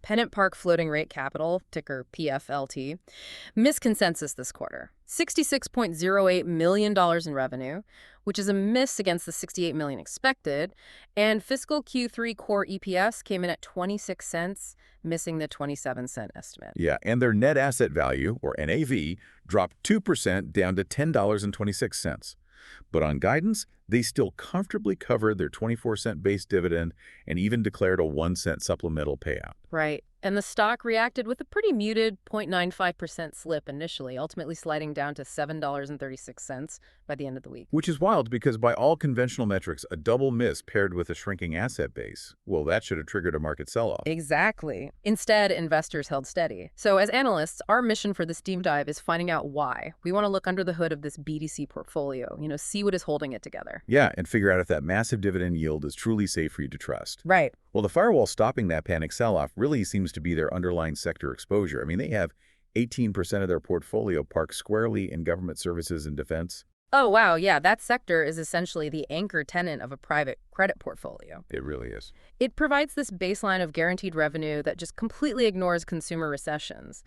PennantPark Floating Rate Capital, ticker PFLT, missed consensus this quarter. $66.08 million in revenue, which is a miss against the $68 million expected, and fiscal Q3 core EPS came in at 26 cents, missing the 27-cent estimate. Yeah, and their net asset value, or NAV, dropped 2% down to $10.26. But on guidance, they still comfortably covered their 24-cent base dividend and even declared a 1-cent supplemental payout. Right. And the stock reacted with a pretty muted 0.95% slip initially, ultimately sliding down to $7.36 by the end of the week. Which is wild because by all conventional metrics, a double miss paired with a shrinking asset base, well, that should have triggered a market sell-off. Exactly. Instead, investors held steady. So as analysts, our mission for this deep dive is finding out why. We want to look under the hood of this BDC portfolio, see what is holding it together. Yeah, and figure out if that massive dividend yield is truly safe for you to trust. Right. Well, the firewall stopping that panic sell-off really seems to be their underlying sector exposure. I mean, they have 18% of their portfolio parked squarely in government services and defense. Oh, wow. Yeah, that sector is essentially the anchor tenant of a private credit portfolio. It really is. It provides this baseline of guaranteed revenue that just completely ignores consumer recessions.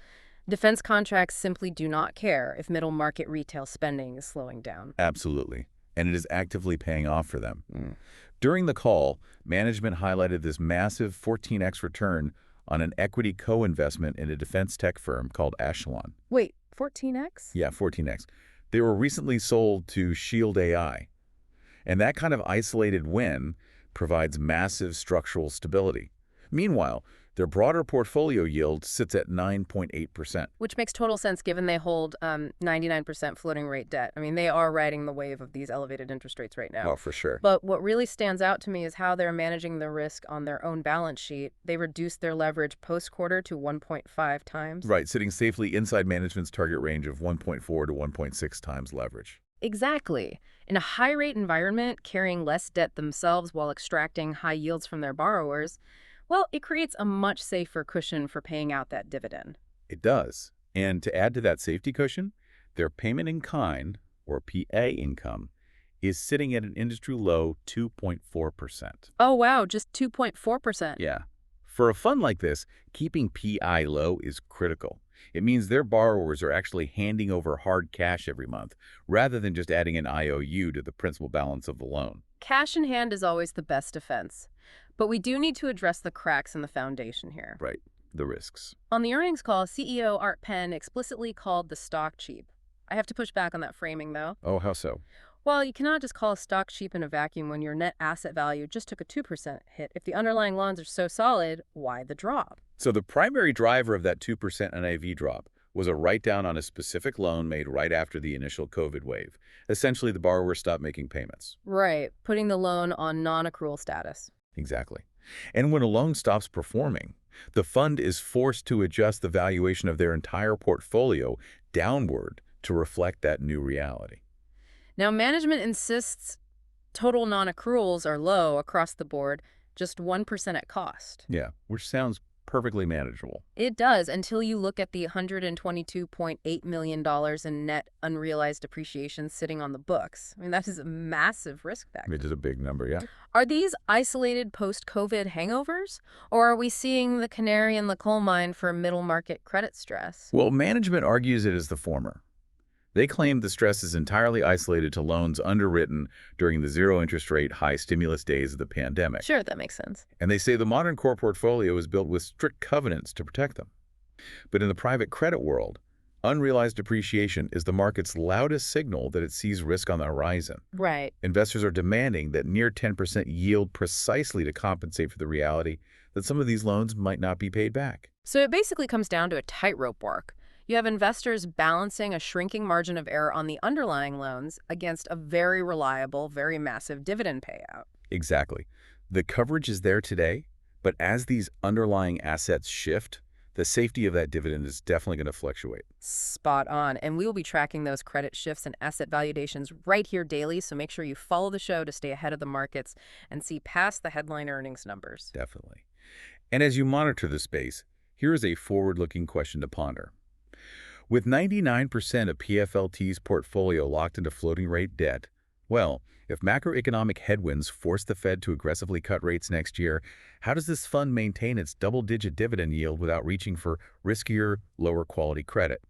Defense contracts simply do not care if middle market retail spending is slowing down. Absolutely. And it is actively paying off for them. During the call, management highlighted this massive 14x return on an equity co-investment in a defense tech firm called Echelon. Wait, 14x? Yeah, 14x. They were recently sold to Shield AI. And that kind of isolated win provides massive structural stability. Meanwhile, their broader portfolio yield sits at 9.8%. Which makes total sense given they hold 99% floating rate debt. I mean, they are riding the wave of these elevated interest rates right now. Oh, for sure. But what really stands out to me is how they're managing the risk on their own balance sheet. They reduced their leverage post-quarter to 1.5 times. Right, sitting safely inside management's target range of 1.4 to 1.6 times leverage. Exactly. In a high-rate environment, carrying less debt themselves while extracting high yields from their borrowers, well, it creates a much safer cushion for paying out that dividend. It does. And to add to that safety cushion, their payment in kind, or PA income, is sitting at an industry low 2.4%. Oh, wow, just 2.4%. Yeah. For a fund like this, keeping PI low is critical. It means their borrowers are actually handing over hard cash every month, rather than just adding an IOU to the principal balance of the loan. Cash in hand is always the best defense. But we do need to address the cracks in the foundation here. Right, the risks. On the earnings call, CEO Art Penn explicitly called the stock cheap. I have to push back on that framing, though. Oh, how so? Well, you cannot just call a stock cheap in a vacuum when your net asset value just took a 2% hit. If the underlying loans are so solid, why the drop? So the primary driver of that 2% NAV drop was a write-down on a specific loan made right after the initial COVID wave. Essentially, the borrower stopped making payments. Right, putting the loan on non-accrual status. Exactly. And when a loan stops performing, the fund is forced to adjust the valuation of their entire portfolio downward to reflect that new reality. Now, management insists total non-accruals are low across the board, just 1% at cost. Yeah, which sounds perfectly manageable. It does, until you look at the $122.8 million in net unrealized appreciation sitting on the books. I mean, that is a massive risk factor. It is a big number, yeah. Are these isolated post-COVID hangovers, or are we seeing the canary in the coal mine for middle market credit stress? Well, management argues it is the former. They claim the stress is entirely isolated to loans underwritten during the zero-interest rate, high-stimulus days of the pandemic. Sure, that makes sense. And they say the modern core portfolio is built with strict covenants to protect them. But in the private credit world, unrealized appreciation is the market's loudest signal that it sees risk on the horizon. Right. Investors are demanding that near 10% yield precisely to compensate for the reality that some of these loans might not be paid back. So it basically comes down to a tightrope walk. You have investors balancing a shrinking margin of error on the underlying loans against a very reliable, very massive dividend payout. Exactly. The coverage is there today, but as these underlying assets shift, the safety of that dividend is definitely going to fluctuate. Spot on. And we will be tracking those credit shifts and asset valuations right here daily, so make sure you follow the show to stay ahead of the markets and see past the headline earnings numbers. Definitely. And as you monitor the space, here is a forward-looking question to ponder. With 99% of PFLT's portfolio locked into floating rate debt, well, If macroeconomic headwinds force the Fed to aggressively cut rates next year, how does this fund maintain its double-digit dividend yield without reaching for riskier, lower-quality credit?